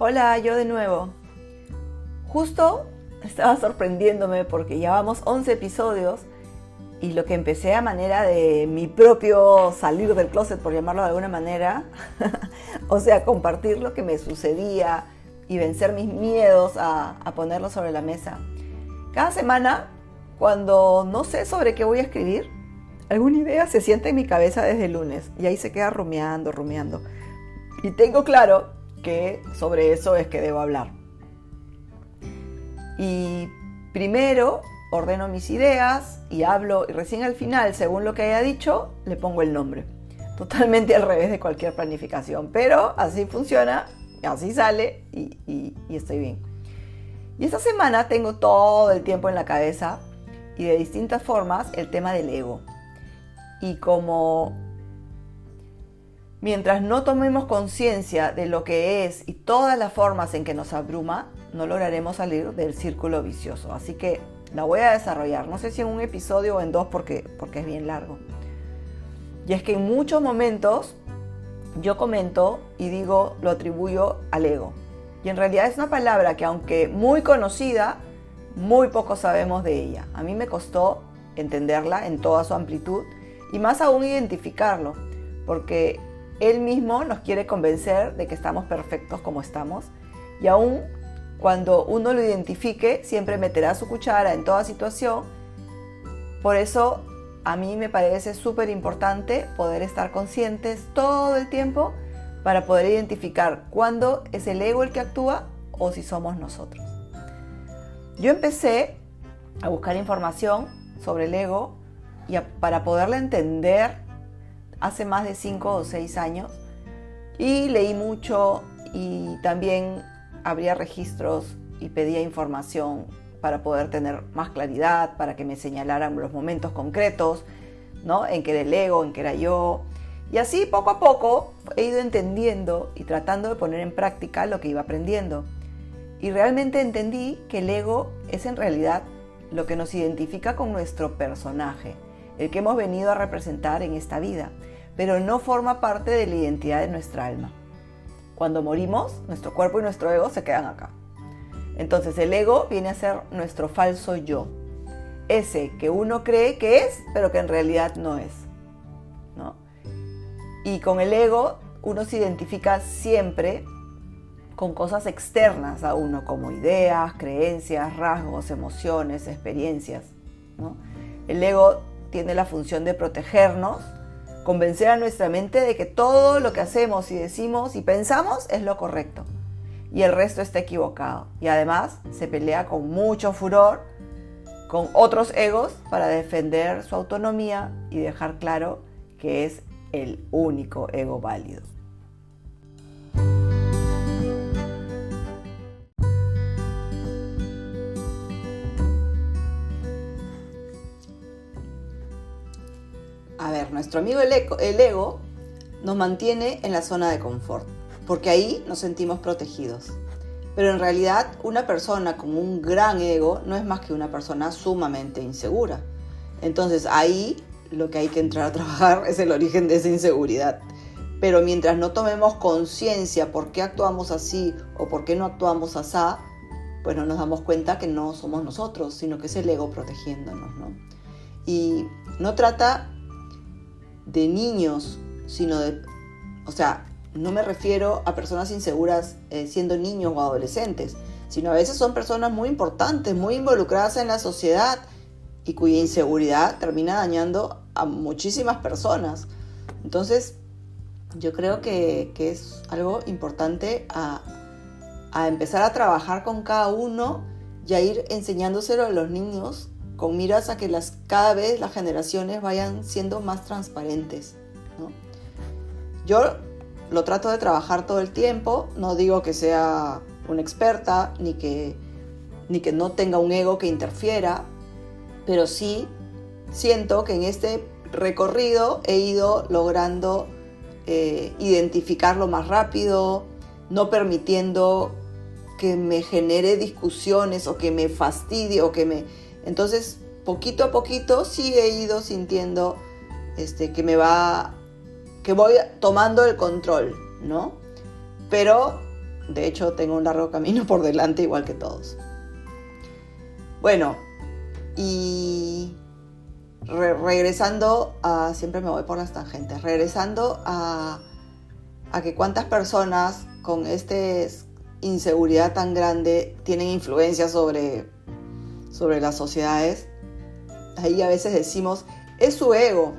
Hola, yo de nuevo. Justo estaba sorprendiéndome porque llevamos 11 episodios y lo que empecé a manera de mi propio salir del closet, por llamarlo de alguna manera, o sea, compartir lo que me sucedía y vencer mis miedos a ponerlo sobre la mesa. Cada semana, cuando no sé sobre qué voy a escribir, alguna idea se sienta en mi cabeza desde el lunes y ahí se queda rumiando. Y tengo claro que sobre eso es que debo hablar. Y primero ordeno mis ideas y hablo, y recién al final, según lo que haya dicho, le pongo el nombre. Totalmente al revés de cualquier planificación, pero así funciona, así sale y estoy bien. Y esta semana tengo todo el tiempo en la cabeza y de distintas formas el tema del ego. Y como mientras no tomemos conciencia de lo que es y todas las formas en que nos abruma, no lograremos salir del círculo vicioso. Así que la voy a desarrollar, no sé si en un episodio o en dos porque es bien largo. Y es que en muchos momentos yo comento y digo, lo atribuyo al ego. Y en realidad es una palabra que, aunque muy conocida, muy poco sabemos de ella. A mí me costó entenderla en toda su amplitud y más aún identificarlo, porque él mismo nos quiere convencer de que estamos perfectos como estamos, y aún cuando uno lo identifique, siempre meterá su cuchara en toda situación. Por eso a mí me parece súper importante poder estar conscientes todo el tiempo para poder identificar cuándo es el ego el que actúa o si somos nosotros. Yo empecé a buscar información sobre el ego para poderla entender hace más de 5 o 6 años, y leí mucho y también abría registros y pedía información para poder tener más claridad, para que me señalaran los momentos concretos, ¿no? En que era el ego, en que era yo. Y así poco a poco he ido entendiendo y tratando de poner en práctica lo que iba aprendiendo. Y realmente entendí que el ego es en realidad lo que nos identifica con nuestro personaje, el que hemos venido a representar en esta vida, pero no forma parte de la identidad de nuestra alma. Cuando morimos, nuestro cuerpo y nuestro ego se quedan acá. Entonces el ego viene a ser nuestro falso yo, ese que uno cree que es, pero que en realidad no es, ¿no? Y con el ego uno se identifica siempre con cosas externas a uno, como ideas, creencias, rasgos, emociones, experiencias, ¿no? El ego tiene la función de protegernos, convencer a nuestra mente de que todo lo que hacemos y decimos y pensamos es lo correcto y el resto está equivocado. Y además se pelea con mucho furor con otros egos para defender su autonomía y dejar claro que es el único ego válido. A ver, nuestro amigo el ego nos mantiene en la zona de confort, porque ahí nos sentimos protegidos. Pero en realidad una persona con un gran ego no es más que una persona sumamente insegura. Entonces ahí lo que hay que entrar a trabajar es el origen de esa inseguridad. Pero mientras no tomemos conciencia por qué actuamos así o por qué no actuamos así, pues no nos damos cuenta que no somos nosotros, sino que es el ego protegiéndonos, ¿no? Y no trata de niños, sino no me refiero a personas inseguras siendo niños o adolescentes, sino a veces son personas muy importantes, muy involucradas en la sociedad y cuya inseguridad termina dañando a muchísimas personas. Entonces, yo creo que es algo importante a empezar a trabajar con cada uno y a ir enseñándoselo a los niños con miras a que cada vez las generaciones vayan siendo más transparentes, ¿no? Yo lo trato de trabajar todo el tiempo, no digo que sea una experta ni que no tenga un ego que interfiera, pero sí siento que en este recorrido he ido logrando identificarlo más rápido, no permitiendo que me genere discusiones o que me fastidie Entonces, poquito a poquito sí he ido sintiendo que voy tomando el control, ¿no? Pero De hecho, tengo un largo camino por delante igual que todos. Bueno, y regresando a... Siempre me voy por las tangentes. Regresando a que cuántas personas con esta inseguridad tan grande tienen influencia sobre las sociedades. Ahí a veces decimos, es su ego,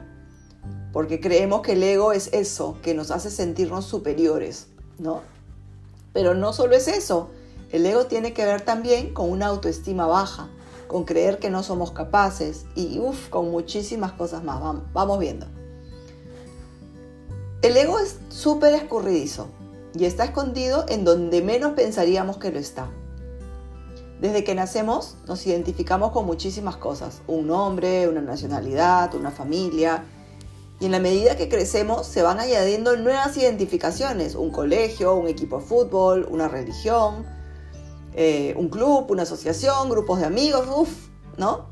porque creemos que el ego es eso, que nos hace sentirnos superiores, ¿no? Pero no solo es eso, el ego tiene que ver también con una autoestima baja, con creer que no somos capaces y con muchísimas cosas más. Vamos viendo. El ego es súper escurridizo y está escondido en donde menos pensaríamos que lo está. Desde que nacemos nos identificamos con muchísimas cosas, un nombre, una nacionalidad, una familia, y en la medida que crecemos se van añadiendo nuevas identificaciones, un colegio, un equipo de fútbol, una religión, un club, una asociación, grupos de amigos, ¿no?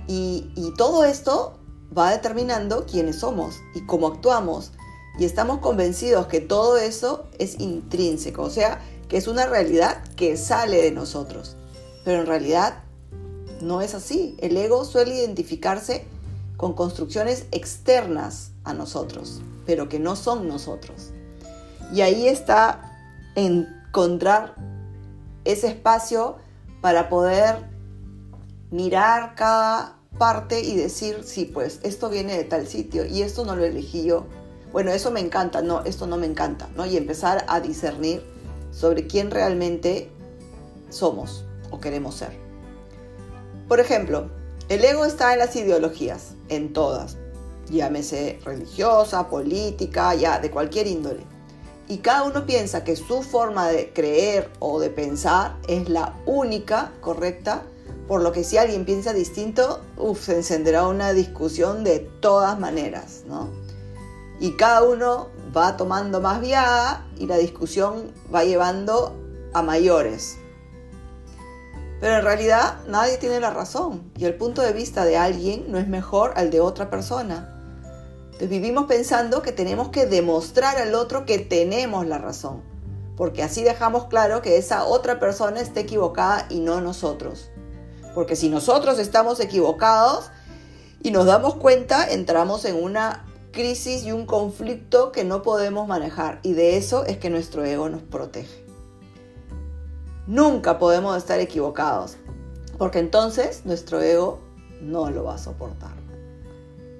Y todo esto va determinando quiénes somos y cómo actuamos, y estamos convencidos que todo eso es intrínseco, o sea, que es una realidad que sale de nosotros. Pero en realidad no es así. El ego suele identificarse con construcciones externas a nosotros, pero que no son nosotros. Y ahí está encontrar ese espacio para poder mirar cada parte y decir, sí, pues esto viene de tal sitio y esto no lo elegí yo. Bueno, eso me encanta, no, esto no me encanta, ¿no? Y empezar a discernir sobre quién realmente somos o queremos ser. Por ejemplo, el ego está en las ideologías, en todas, llámese religiosa, política, ya de cualquier índole. Y cada uno piensa que su forma de creer o de pensar es la única correcta, por lo que si alguien piensa distinto, se encenderá una discusión de todas maneras, ¿no? Y cada uno va tomando más viada y la discusión va llevando a mayores. Pero en realidad nadie tiene la razón y el punto de vista de alguien no es mejor al de otra persona. Entonces vivimos pensando que tenemos que demostrar al otro que tenemos la razón, porque así dejamos claro que esa otra persona está equivocada y no nosotros. Porque si nosotros estamos equivocados y nos damos cuenta, entramos en una crisis y un conflicto que no podemos manejar, y de eso es que nuestro ego nos protege. Nunca podemos estar equivocados, porque entonces nuestro ego no lo va a soportar.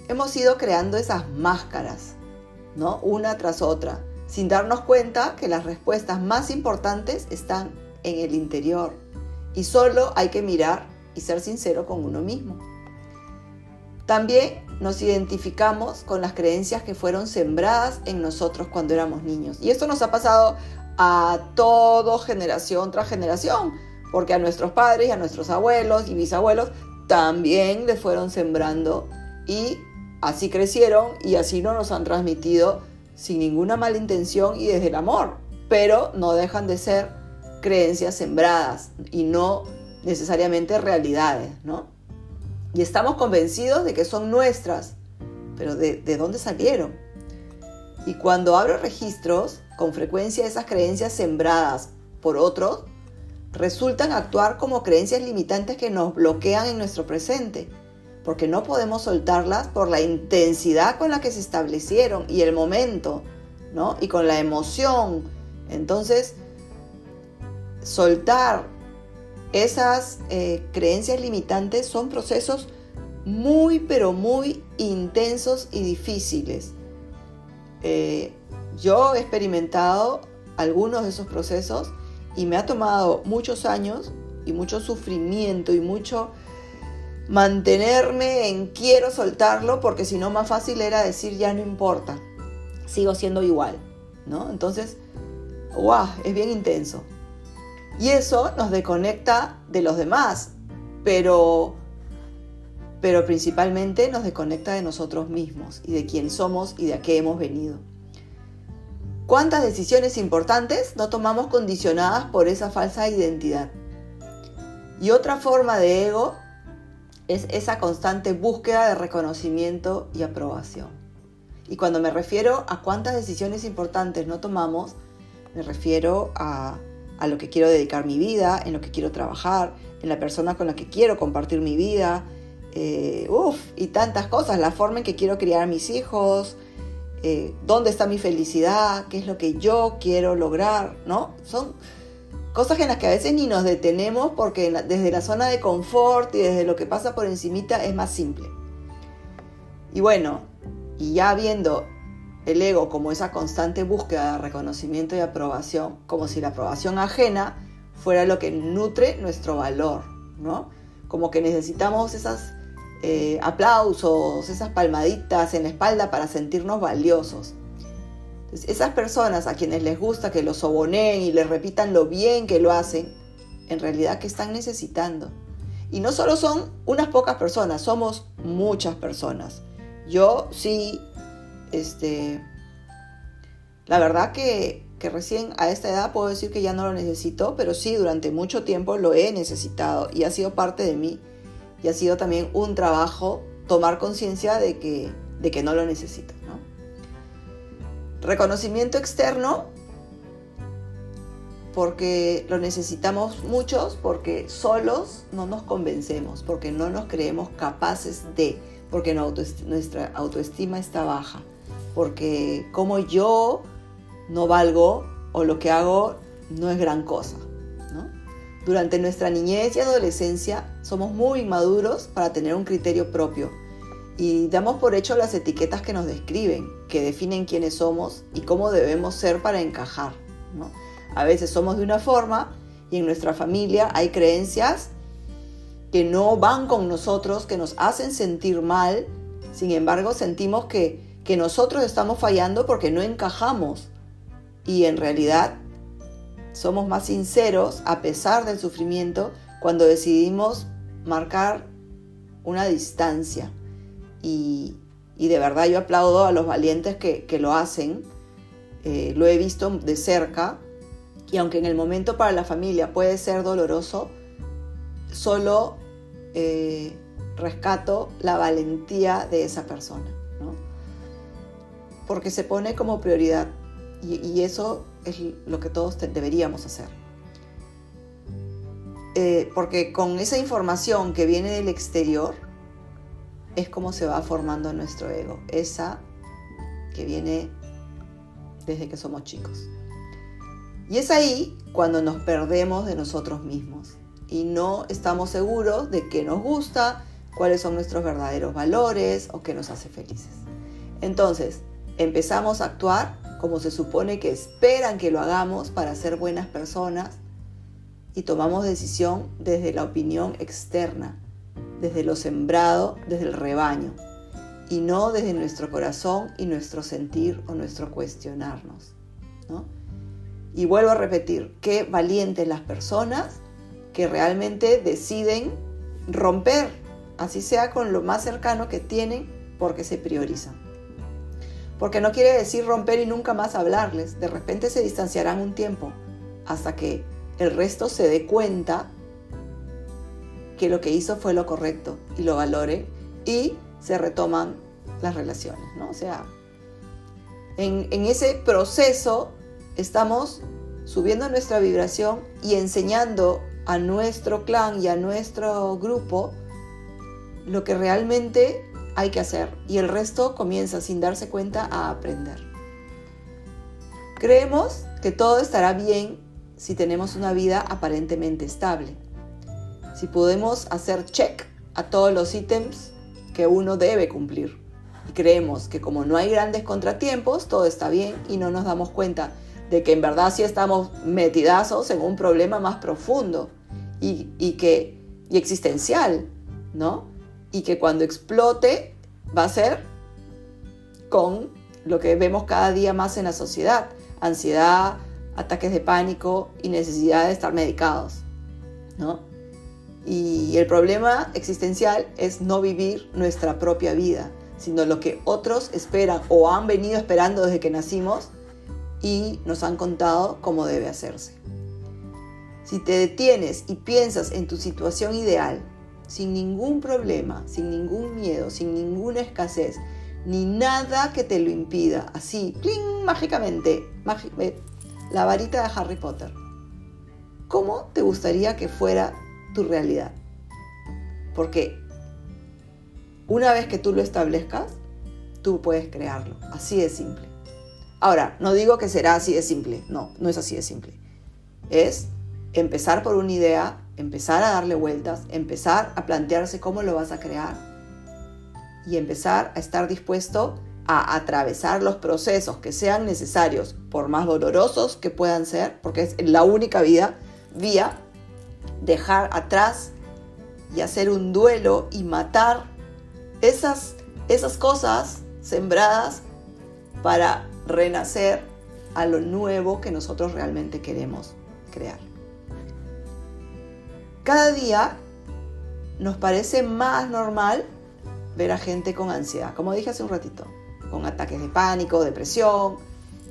Hemos ido creando esas máscaras, ¿no? Una tras otra, sin darnos cuenta que las respuestas más importantes están en el interior, y solo hay que mirar y ser sincero con uno mismo. También nos identificamos con las creencias que fueron sembradas en nosotros cuando éramos niños. Y esto nos ha pasado a todo, generación tras generación, porque a nuestros padres y a nuestros abuelos y bisabuelos también les fueron sembrando y así crecieron y así nos han transmitido sin ninguna mala intención y desde el amor, pero no dejan de ser creencias sembradas y no necesariamente realidades, ¿no? Y estamos convencidos de que son nuestras, pero ¿de dónde salieron? Y cuando abro registros, con frecuencia esas creencias sembradas por otros resultan actuar como creencias limitantes que nos bloquean en nuestro presente, porque no podemos soltarlas por la intensidad con la que se establecieron y el momento, ¿no? Y con la emoción. Entonces, soltar esas creencias limitantes son procesos muy, pero muy intensos y difíciles. Yo he experimentado algunos de esos procesos y me ha tomado muchos años y mucho sufrimiento y mucho mantenerme en quiero soltarlo, porque si no más fácil era decir ya no importa, sigo siendo igual, ¿no? Entonces, es bien intenso. Y eso nos desconecta de los demás, pero principalmente nos desconecta de nosotros mismos y de quién somos y de a qué hemos venido. ¿Cuántas decisiones importantes no tomamos condicionadas por esa falsa identidad? Y otra forma de ego es esa constante búsqueda de reconocimiento y aprobación. Y cuando me refiero a cuántas decisiones importantes no tomamos, Me refiero a lo que quiero dedicar mi vida, en lo que quiero trabajar, en la persona con la que quiero compartir mi vida, y tantas cosas, la forma en que quiero criar a mis hijos, dónde está mi felicidad, qué es lo que yo quiero lograr, ¿no? Son cosas en las que a veces ni nos detenemos porque desde la zona de confort y desde lo que pasa por encimita es más simple. Y bueno, y ya viendo el ego como esa constante búsqueda de reconocimiento y aprobación, como si la aprobación ajena fuera lo que nutre nuestro valor, ¿no? Como que necesitamos esos aplausos, esas palmaditas en la espalda para sentirnos valiosos. Entonces, esas personas a quienes les gusta que los soborneen y les repitan lo bien que lo hacen, en realidad, ¿qué están necesitando? Y no solo son unas pocas personas, somos muchas personas. Yo sí, la verdad que recién a esta edad puedo decir que ya no lo necesito, pero sí, durante mucho tiempo lo he necesitado y ha sido parte de mí. Y ha sido también un trabajo tomar conciencia de que no lo necesito, ¿no? Reconocimiento externo, porque lo necesitamos muchos, porque solos no nos convencemos, porque no nos creemos capaces de, porque nuestra autoestima está baja, porque como yo no valgo o lo que hago no es gran cosa, ¿no? Durante nuestra niñez y adolescencia somos muy inmaduros para tener un criterio propio y damos por hecho las etiquetas que nos describen, que definen quiénes somos y cómo debemos ser para encajar, ¿no? A veces somos de una forma y en nuestra familia hay creencias que no van con nosotros, que nos hacen sentir mal. Sin embargo, sentimos que nosotros estamos fallando porque no encajamos. Y en realidad somos más sinceros a pesar del sufrimiento cuando decidimos marcar una distancia. Y de verdad yo aplaudo a los valientes que lo hacen. Lo he visto de cerca. Y aunque en el momento para la familia puede ser doloroso, solo rescato la valentía de esa persona, ¿no? Porque se pone como prioridad y eso es lo que todos deberíamos hacer. Porque con esa información que viene del exterior es como se va formando nuestro ego, esa que viene desde que somos chicos. Y es ahí cuando nos perdemos de nosotros mismos y no estamos seguros de qué nos gusta, cuáles son nuestros verdaderos valores o qué nos hace felices. Entonces, empezamos a actuar como se supone que esperan que lo hagamos para ser buenas personas y tomamos decisión desde la opinión externa, desde lo sembrado, desde el rebaño y no desde nuestro corazón y nuestro sentir o nuestro cuestionarnos, ¿no? Y vuelvo a repetir, qué valientes las personas que realmente deciden romper, así sea con lo más cercano que tienen, porque se priorizan. Porque no quiere decir romper y nunca más hablarles. De repente se distanciarán un tiempo hasta que el resto se dé cuenta que lo que hizo fue lo correcto y lo valoren y se retoman las relaciones, ¿no? O sea, en ese proceso estamos subiendo nuestra vibración y enseñando a nuestro clan y a nuestro grupo lo que realmente hay que hacer y el resto comienza sin darse cuenta a aprender. Creemos que todo estará bien si tenemos una vida aparentemente estable, si podemos hacer check a todos los ítems que uno debe cumplir y creemos que como no hay grandes contratiempos todo está bien y no nos damos cuenta de que en verdad sí estamos metidazos en un problema más profundo y existencial, ¿no? Y que cuando explote va a ser con lo que vemos cada día más en la sociedad: ansiedad, ataques de pánico y necesidad de estar medicados, ¿no? Y el problema existencial es no vivir nuestra propia vida, sino lo que otros esperan o han venido esperando desde que nacimos y nos han contado cómo debe hacerse. Si te detienes y piensas en tu situación ideal, sin ningún problema, sin ningún miedo, sin ninguna escasez, ni nada que te lo impida, así, ¡pling!, mágicamente, la varita de Harry Potter. ¿Cómo te gustaría que fuera tu realidad? Porque una vez que tú lo establezcas, tú puedes crearlo. Así de simple. Ahora, no digo que será así de simple. No, no es así de simple. Es empezar por una idea, empezar a darle vueltas, empezar a plantearse cómo lo vas a crear y empezar a estar dispuesto a atravesar los procesos que sean necesarios, por más dolorosos que puedan ser, porque es la única vía, dejar atrás y hacer un duelo y matar esas cosas sembradas para renacer a lo nuevo que nosotros realmente queremos crear. Cada día nos parece más normal ver a gente con ansiedad, como dije hace un ratito, con ataques de pánico, depresión,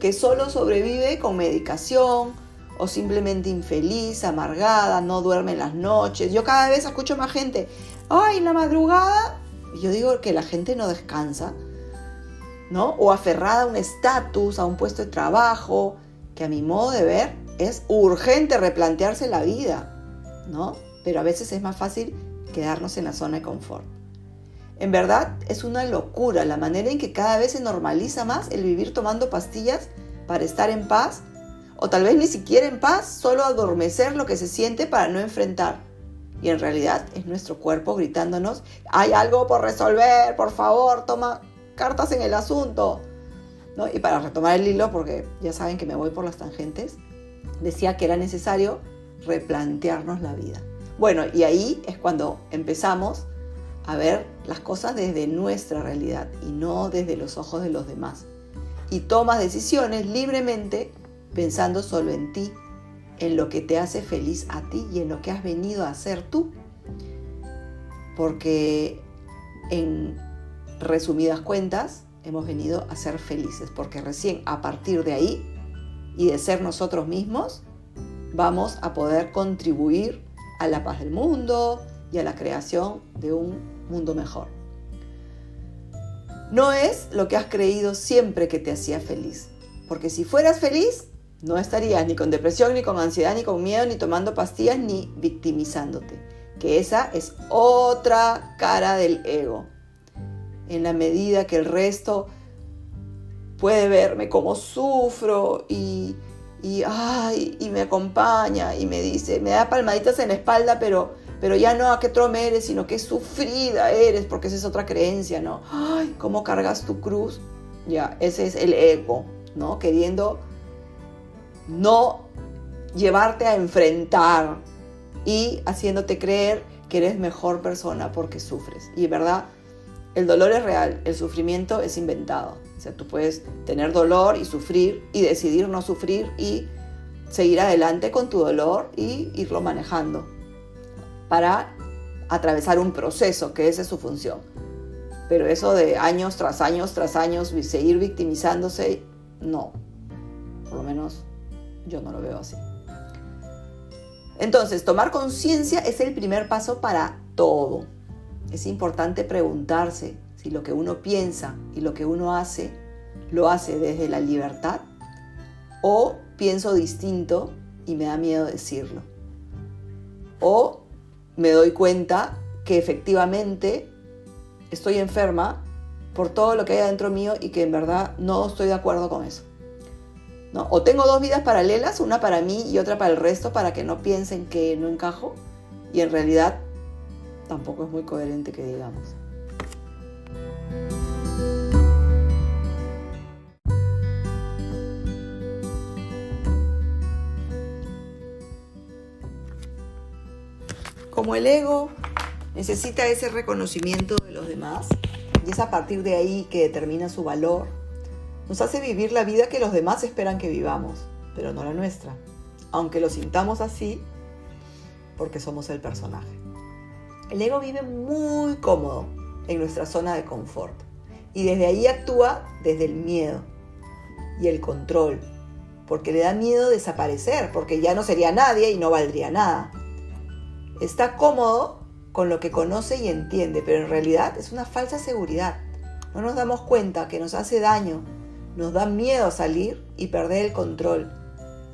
que solo sobrevive con medicación o simplemente infeliz, amargada, no duerme en las noches. Yo cada vez escucho más gente, ¡ay, en la madrugada! Y yo digo que la gente no descansa, ¿no? O aferrada a un estatus, a un puesto de trabajo, que a mi modo de ver es urgente replantearse la vida, ¿no? Pero a veces es más fácil quedarnos en la zona de confort. En verdad es una locura la manera en que cada vez se normaliza más el vivir tomando pastillas para estar en paz, o tal vez ni siquiera en paz, solo adormecer lo que se siente para no enfrentar. Y en realidad es nuestro cuerpo gritándonos, hay algo por resolver, por favor, toma cartas en el asunto, ¿no? Y para retomar el hilo, porque ya saben que me voy por las tangentes, decía que era necesario replantearnos la vida. Bueno, y ahí es cuando empezamos a ver las cosas desde nuestra realidad y no desde los ojos de los demás. Y tomas decisiones libremente pensando solo en ti, en lo que te hace feliz a ti y en lo que has venido a hacer tú. Porque en resumidas cuentas, hemos venido a ser felices, porque recién a partir de ahí y de ser nosotros mismos, vamos a poder contribuir a la paz del mundo y a la creación de un mundo mejor. No es lo que has creído siempre que te hacía feliz, porque si fueras feliz, no estarías ni con depresión, ni con ansiedad, ni con miedo, ni tomando pastillas, ni victimizándote, que esa es otra cara del ego. En la medida que el resto puede verme como sufro y me acompaña y me dice, me da palmaditas en la espalda, pero ya no a qué trome eres, sino qué sufrida eres, porque esa es otra creencia, ¿no? Ay, ¿cómo cargas tu cruz? Ya, ese es el ego, ¿no? Queriendo no llevarte a enfrentar y haciéndote creer que eres mejor persona porque sufres. Y verdad, el dolor es real, el sufrimiento es inventado. O sea, tú puedes tener dolor y sufrir y decidir no sufrir y seguir adelante con tu dolor y irlo manejando para atravesar un proceso, que esa es su función. Pero eso de años tras años tras años seguir victimizándose, no. Por lo menos yo no lo veo así. Entonces, tomar conciencia es el primer paso para todo. Es importante preguntarse si lo que uno piensa y lo que uno hace, lo hace desde la libertad o pienso distinto y me da miedo decirlo. O me doy cuenta que efectivamente estoy enferma por todo lo que hay adentro mío y que en verdad no estoy de acuerdo con eso, ¿no? O tengo dos vidas paralelas, una para mí y otra para el resto, para que no piensen que no encajo y en realidad tampoco es muy coherente que digamos. Como el ego necesita ese reconocimiento de los demás, y es a partir de ahí que determina su valor, nos hace vivir la vida que los demás esperan que vivamos, pero no la nuestra, aunque lo sintamos así porque somos el personaje. El ego vive muy cómodo en nuestra zona de confort y desde ahí actúa desde el miedo y el control, porque le da miedo desaparecer, porque ya no sería nadie y no valdría nada. Está cómodo con lo que conoce y entiende, pero en realidad es una falsa seguridad. No nos damos cuenta que nos hace daño, nos da miedo salir y perder el control.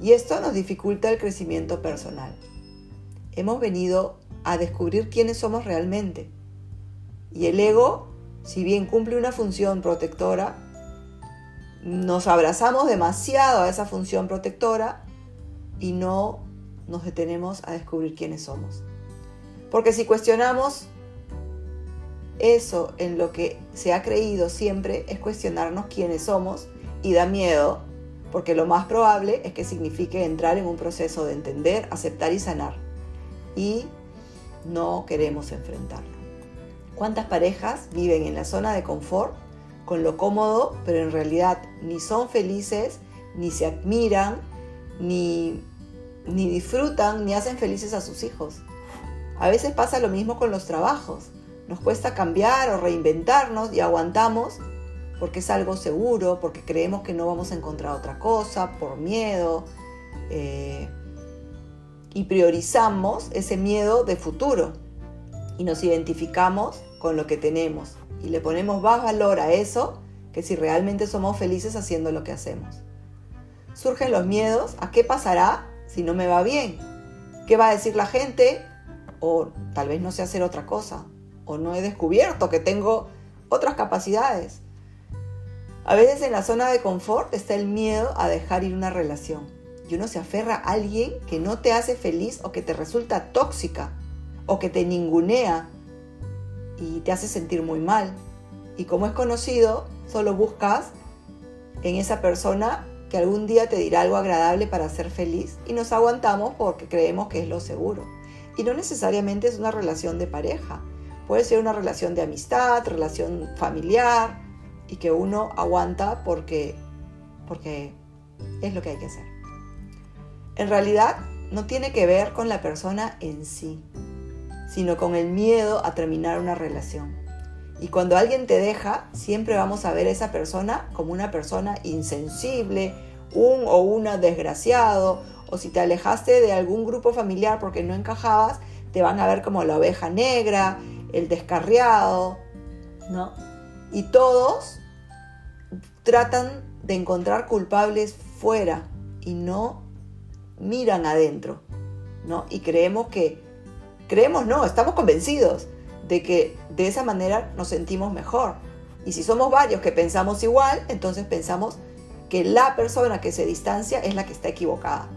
Y esto nos dificulta el crecimiento personal. Hemos venido a descubrir quiénes somos realmente. Y el ego, si bien cumple una función protectora, nos abrazamos demasiado a esa función protectora y no nos detenemos a descubrir quiénes somos. Porque si cuestionamos eso en lo que se ha creído siempre, es cuestionarnos quiénes somos, y da miedo, porque lo más probable es que signifique entrar en un proceso de entender, aceptar y sanar. Y no queremos enfrentarlo. ¿Cuántas parejas viven en la zona de confort, con lo cómodo, pero en realidad ni son felices, ni se admiran, ni disfrutan, ni hacen felices a sus hijos? A veces pasa lo mismo con los trabajos. Nos cuesta cambiar o reinventarnos y aguantamos porque es algo seguro, porque creemos que no vamos a encontrar otra cosa, por miedo, y priorizamos ese miedo de futuro y nos identificamos con lo que tenemos y le ponemos más valor a eso que si realmente somos felices haciendo lo que hacemos. Surgen los miedos a qué pasará si no me va bien, qué va a decir la gente, o tal vez no sé hacer otra cosa, o no he descubierto que tengo otras capacidades. A veces en la zona de confort está el miedo a dejar ir una relación. Y uno se aferra a alguien que no te hace feliz o que te resulta tóxica o que te ningunea y te hace sentir muy mal. Y como es conocido, solo buscas en esa persona que algún día te dirá algo agradable para ser feliz y nos aguantamos porque creemos que es lo seguro. Y no necesariamente es una relación de pareja. Puede ser una relación de amistad, relación familiar, y que uno aguanta porque es lo que hay que hacer. En realidad no tiene que ver con la persona en sí, sino con el miedo a terminar una relación. Y cuando alguien te deja, siempre vamos a ver a esa persona como una persona insensible, un o una desgraciado, o si te alejaste de algún grupo familiar porque no encajabas, te van a ver como la oveja negra, el descarriado, ¿no? Y todos tratan de encontrar culpables fuera y no miran adentro, ¿no? Y estamos convencidos de que de esa manera nos sentimos mejor. Y si somos varios que pensamos igual, entonces pensamos que la persona que se distancia es la que está equivocada,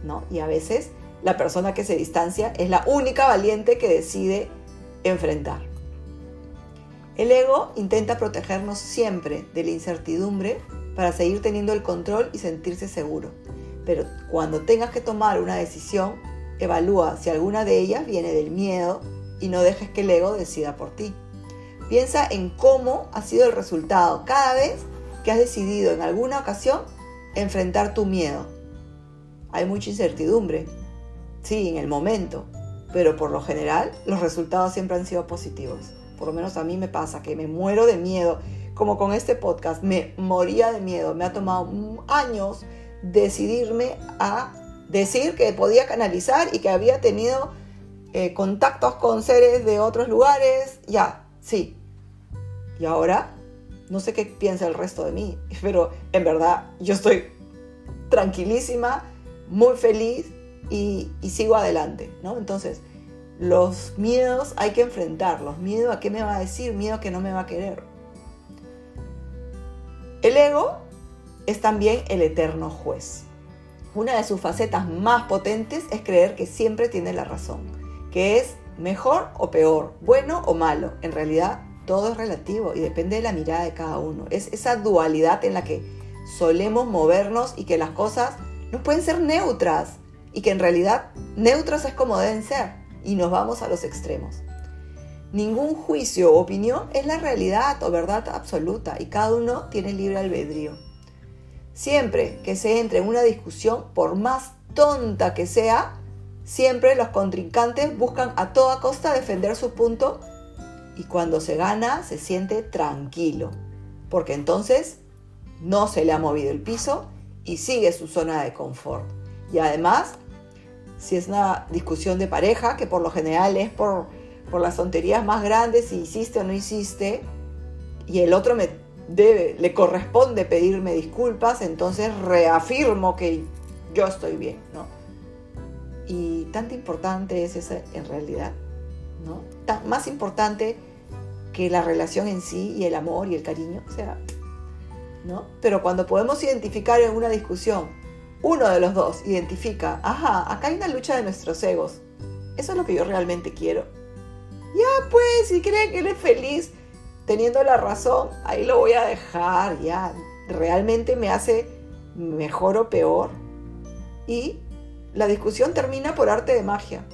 ¿no? Y a veces la persona que se distancia es la única valiente que decide enfrentar. El ego intenta protegernos siempre de la incertidumbre para seguir teniendo el control y sentirse seguro. Pero cuando tengas que tomar una decisión, evalúa si alguna de ellas viene del miedo y no dejes que el ego decida por ti. Piensa en cómo ha sido el resultado cada vez que has decidido en alguna ocasión enfrentar tu miedo. Hay mucha incertidumbre, sí, en el momento, pero por lo general los resultados siempre han sido positivos. Por lo menos a mí me pasa que me muero de miedo, como con este podcast, me moría de miedo. Me ha tomado años decidirme a decir que podía canalizar y que había tenido contactos con seres de otros lugares. Ya, sí. Y ahora no sé qué piensa el resto de mí, pero en verdad yo estoy tranquilísima, muy feliz y sigo adelante, ¿no? Entonces, los miedos hay que enfrentarlos. Miedo a qué me va a decir, miedo a que no me va a querer. El ego es también el eterno juez. Una de sus facetas más potentes es creer que siempre tiene la razón, que es mejor o peor, bueno o malo. En realidad todo es relativo y depende de la mirada de cada uno. Es esa dualidad en la que solemos movernos y que las cosas no pueden ser neutras y que en realidad neutras es como deben ser. Y nos vamos a los extremos. Ningún juicio o opinión es la realidad o verdad absoluta y cada uno tiene libre albedrío. Siempre que se entre en una discusión, por más tonta que sea, siempre los contrincantes buscan a toda costa defender su punto y cuando se gana se siente tranquilo, porque entonces no se le ha movido el piso y sigue su zona de confort. Y además, si es una discusión de pareja, que por lo general es por las tonterías más grandes, si hiciste o no hiciste, y el otro le corresponde pedirme disculpas, entonces reafirmo que yo estoy bien, ¿no? Y tanta importante es esa en realidad, ¿no? Más importante que la relación en sí y el amor y el cariño, o sea, ¿no? Pero cuando podemos identificar en una discusión, uno de los dos identifica, ajá, acá hay una lucha de nuestros egos, eso es lo que yo realmente quiero. Ya pues, si cree que él es feliz teniendo la razón, ahí lo voy a dejar, ya, realmente me hace mejor o peor. Y la discusión termina por arte de magia.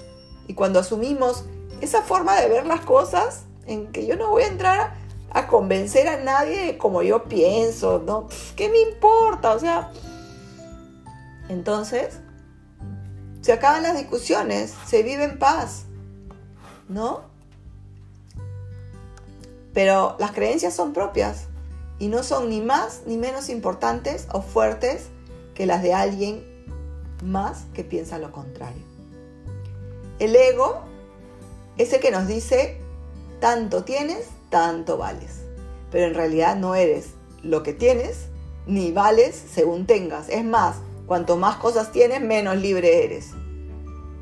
Y cuando asumimos esa forma de ver las cosas, en que yo no voy a entrar a convencer a nadie de como yo pienso, ¿no? ¿Qué me importa? O sea, entonces se acaban las discusiones, se vive en paz, ¿no? Pero las creencias son propias y no son ni más ni menos importantes o fuertes que las de alguien más que piensa lo contrario. El ego es el que nos dice, tanto tienes, tanto vales. Pero en realidad no eres lo que tienes, ni vales según tengas. Es más, cuanto más cosas tienes, menos libre eres.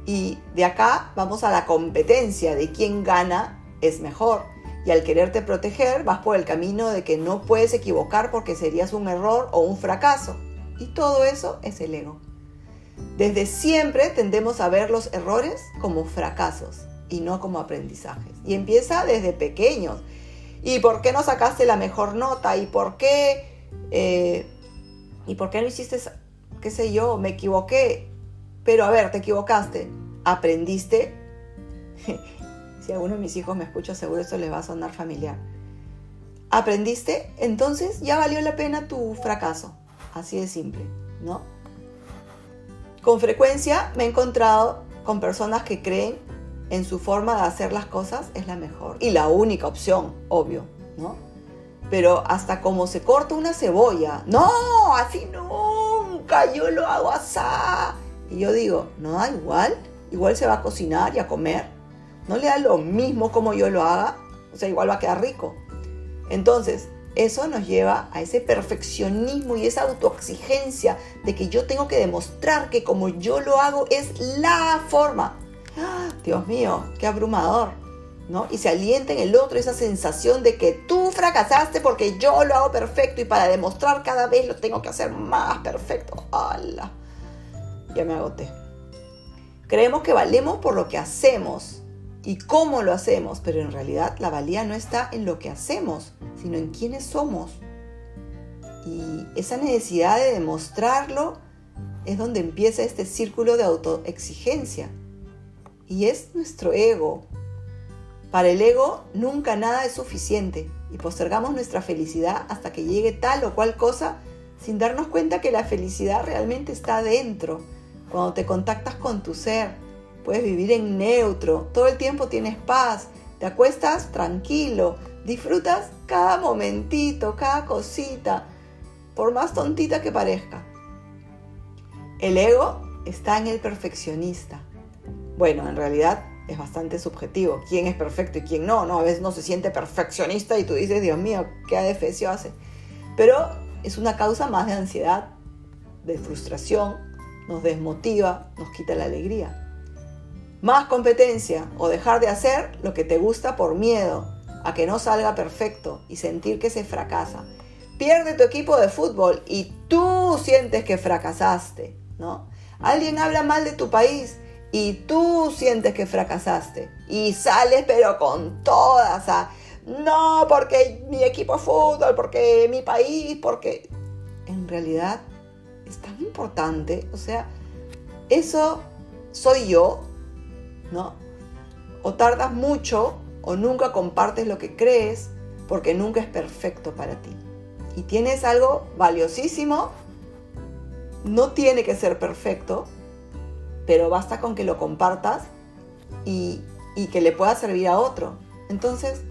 Y de acá vamos a la competencia de quién gana es mejor. Y al quererte proteger, vas por el camino de que no puedes equivocar porque serías un error o un fracaso. Y todo eso es el ego. Desde siempre tendemos a ver los errores como fracasos y no como aprendizajes. Y empieza desde pequeños. ¿Y por qué no sacaste la mejor nota? ¿Y por qué no hiciste, qué sé yo, me equivoqué? Pero a ver, te equivocaste. ¿Aprendiste? Si alguno de mis hijos me escucha, seguro esto les va a sonar familiar. ¿Aprendiste? Entonces ya valió la pena tu fracaso. Así de simple, ¿no? Con frecuencia me he encontrado con personas que creen en su forma de hacer las cosas es la mejor y la única opción, obvio, ¿no? Pero hasta como se corta una cebolla, no, así nunca, yo lo hago así. Y yo digo, no da igual se va a cocinar y a comer, no le da lo mismo como yo lo haga, o sea, igual va a quedar rico. Entonces, eso nos lleva a ese perfeccionismo y esa autoexigencia de que yo tengo que demostrar que como yo lo hago es la forma. Dios mío, qué abrumador, ¿no? Y se alienta en el otro esa sensación de que tú fracasaste porque yo lo hago perfecto y para demostrar cada vez lo tengo que hacer más perfecto. ¡Hala! Ya me agoté. Creemos que valemos por lo que hacemos y cómo lo hacemos, pero en realidad la valía no está en lo que hacemos, sino en quiénes somos. Y esa necesidad de demostrarlo es donde empieza este círculo de autoexigencia. Y es nuestro ego. Para el ego nunca nada es suficiente y postergamos nuestra felicidad hasta que llegue tal o cual cosa sin darnos cuenta que la felicidad realmente está dentro. Cuando te contactas con tu ser, puedes vivir en neutro, todo el tiempo tienes paz, te acuestas tranquilo, disfrutas cada momentito, cada cosita, por más tontita que parezca. El ego está en el perfeccionista. Bueno, en realidad es bastante subjetivo. ¿Quién es perfecto y quién no? A veces no se siente perfeccionista y tú dices, Dios mío, qué adefesio hace. Pero es una causa más de ansiedad, de frustración, nos desmotiva, nos quita la alegría. Más competencia o dejar de hacer lo que te gusta por miedo a que no salga perfecto y sentir que se fracasa. Pierde tu equipo de fútbol y tú sientes que fracasaste, ¿no? Alguien habla mal de tu país y tú sientes que fracasaste y sales pero con todas, no, porque mi equipo de fútbol, porque mi país, porque en realidad es tan importante, o sea, eso soy yo, ¿no? O tardas mucho o nunca compartes lo que crees porque nunca es perfecto para ti. Y tienes algo valiosísimo, no tiene que ser perfecto, pero basta con que lo compartas y que le pueda servir a otro. Entonces,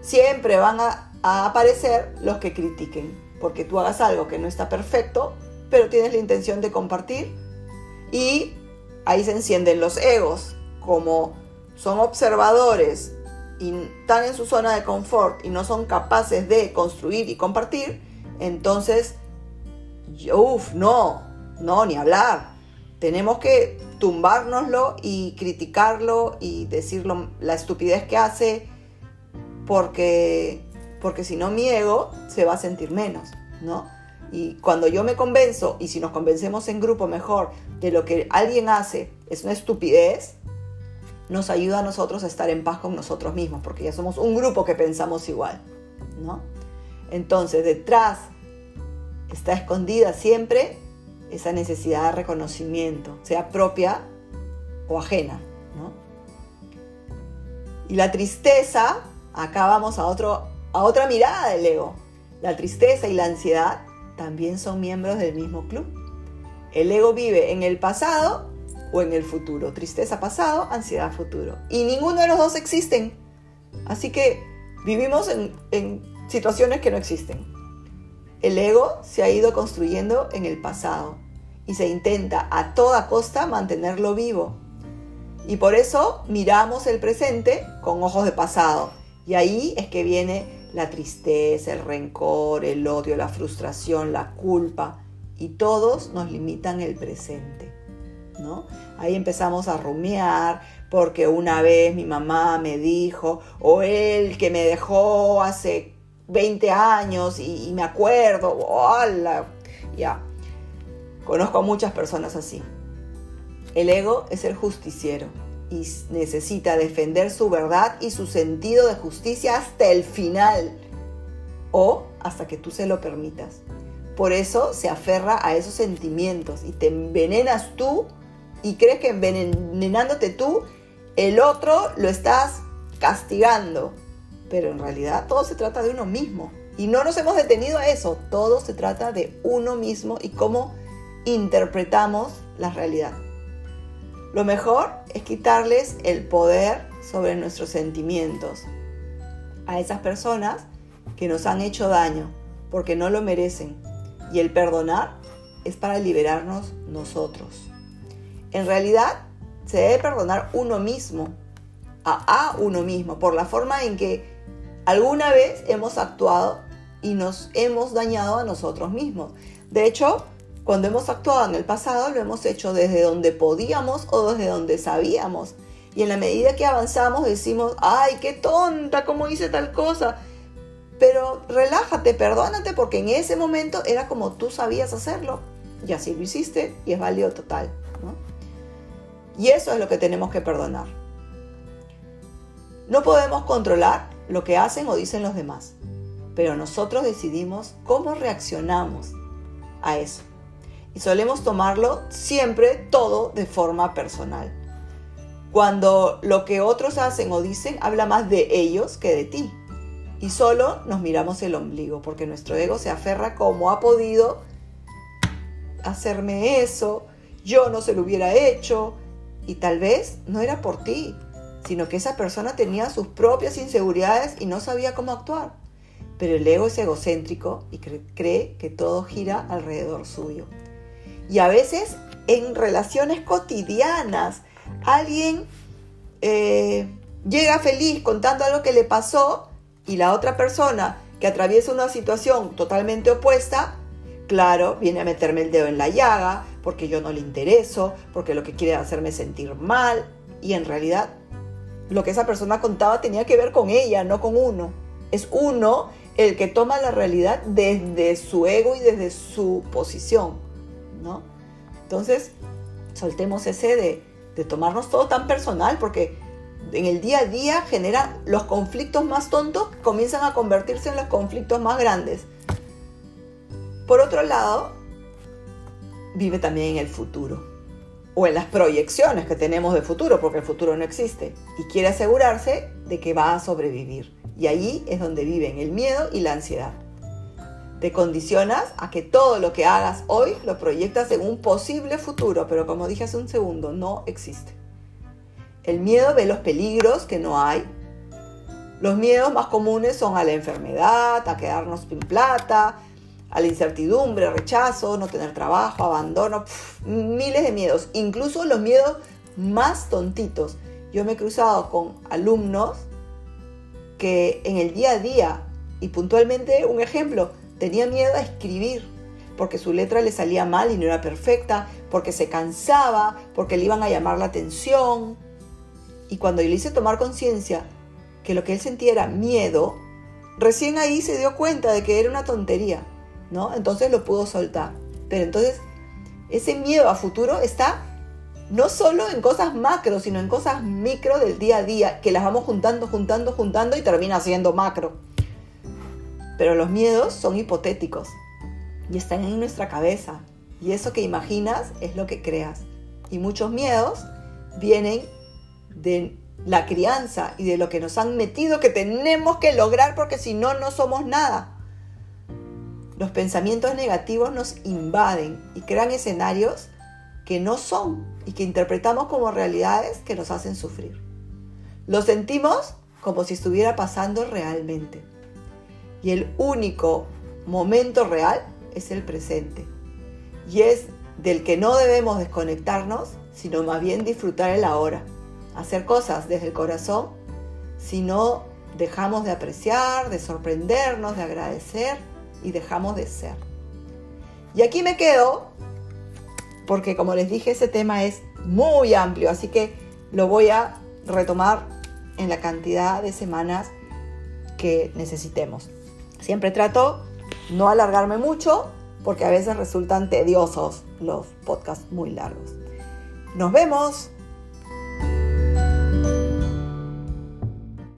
siempre van a aparecer los que critiquen, porque tú hagas algo que no está perfecto, pero tienes la intención de compartir, y ahí se encienden los egos. Como son observadores y están en su zona de confort y no son capaces de construir y compartir, entonces, no, No, ni hablar. Tenemos que tumbárnoslo y criticarlo y decirlo la estupidez que hace, porque si no mi ego se va a sentir menos, ¿no? Y cuando yo me convenzo, y si nos convencemos en grupo mejor, de lo que alguien hace es una estupidez, nos ayuda a nosotros a estar en paz con nosotros mismos, porque ya somos un grupo que pensamos igual, ¿no? Entonces, detrás está escondida siempre esa necesidad de reconocimiento, sea propia o ajena, ¿no? Y la tristeza, acá vamos a otra mirada del ego. La tristeza y la ansiedad también son miembros del mismo club. El ego vive en el pasado o en el futuro. Tristeza pasado, ansiedad futuro. Y ninguno de los dos existen. Así que vivimos en situaciones que no existen. El ego se ha ido construyendo en el pasado y se intenta a toda costa mantenerlo vivo. Y por eso miramos el presente con ojos de pasado. Y ahí es que viene la tristeza, el rencor, el odio, la frustración, la culpa. Y todos nos limitan el presente, ¿no? Ahí empezamos a rumiar porque una vez mi mamá me dijo, o él que me dejó hace 20 años y me acuerdo, ¡hola! Ya, conozco a muchas personas así. El ego es el justiciero y necesita defender su verdad y su sentido de justicia hasta el final o hasta que tú se lo permitas. Por eso se aferra a esos sentimientos y te envenenas tú y crees que envenenándote tú, el otro lo estás castigando. Pero en realidad todo se trata de uno mismo. Y no nos hemos detenido a eso. Todo se trata de uno mismo y cómo interpretamos la realidad. Lo mejor es quitarles el poder sobre nuestros sentimientos a esas personas que nos han hecho daño, porque no lo merecen. Y el perdonar es para liberarnos nosotros. En realidad, se debe perdonar uno mismo, a uno mismo, por la forma en que alguna vez hemos actuado y nos hemos dañado a nosotros mismos. De hecho, cuando hemos actuado en el pasado, lo hemos hecho desde donde podíamos o desde donde sabíamos. Y en la medida que avanzamos decimos, ¡ay, qué tonta! ¿Cómo hice tal cosa? Pero relájate, perdónate, porque en ese momento era como tú sabías hacerlo. Y así lo hiciste y es válido total, ¿no? Y eso es lo que tenemos que perdonar. No podemos controlar lo que hacen o dicen los demás, pero nosotros decidimos cómo reaccionamos a eso. Y solemos tomarlo siempre todo de forma personal. Cuando lo que otros hacen o dicen habla más de ellos que de ti. Y solo nos miramos el ombligo, porque nuestro ego se aferra como ha podido hacerme eso, yo no se lo hubiera hecho, y tal vez no era por ti, sino que esa persona tenía sus propias inseguridades y no sabía cómo actuar. Pero el ego es egocéntrico y cree que todo gira alrededor suyo. Y a veces en relaciones cotidianas, alguien llega feliz contando algo que le pasó y la otra persona que atraviesa una situación totalmente opuesta, claro, viene a meterme el dedo en la llaga porque yo no le intereso, porque lo que quiere es hacerme sentir mal. Y en realidad lo que esa persona contaba tenía que ver con ella, no con uno. Es uno el que toma la realidad desde su ego y desde su posición, ¿no? Entonces, soltemos ese de tomarnos todo tan personal, porque en el día a día genera los conflictos más tontos que comienzan a convertirse en los conflictos más grandes. Por otro lado, vive también en el futuro o en las proyecciones que tenemos de futuro, porque el futuro no existe, y quiere asegurarse de que va a sobrevivir. Y allí es donde viven el miedo y la ansiedad. Te condicionas a que todo lo que hagas hoy lo proyectas en un posible futuro, pero como dije hace un segundo, no existe. El miedo ve los peligros que no hay. Los miedos más comunes son a la enfermedad, a quedarnos sin plata, a la incertidumbre, rechazo, no tener trabajo, abandono, miles de miedos, incluso los miedos más tontitos. Yo me he cruzado con alumnos que en el día a día, y puntualmente un ejemplo, tenía miedo a escribir, porque su letra le salía mal y no era perfecta, porque se cansaba, porque le iban a llamar la atención. Y cuando yo le hice tomar conciencia que lo que él sentía era miedo, recién ahí se dio cuenta de que era una tontería, ¿no? Entonces lo pudo soltar. Pero entonces ese miedo a futuro está no solo en cosas macro, sino en cosas micro del día a día, que las vamos juntando y termina siendo macro. Pero los miedos son hipotéticos y están en nuestra cabeza. Y eso que imaginas es lo que creas. Y muchos miedos vienen de la crianza y de lo que nos han metido que tenemos que lograr porque si no, no somos nada. Los pensamientos negativos nos invaden y crean escenarios que no son y que interpretamos como realidades que nos hacen sufrir. Lo sentimos como si estuviera pasando realmente. Y el único momento real es el presente. Y es del que no debemos desconectarnos, sino más bien disfrutar el ahora. Hacer cosas desde el corazón, si no dejamos de apreciar, de sorprendernos, de agradecer y dejamos de ser. Y aquí me quedo, porque como les dije, ese tema es muy amplio, así que lo voy a retomar en la cantidad de semanas que necesitemos. Siempre trato no alargarme mucho, porque a veces resultan tediosos los podcasts muy largos. Nos vemos.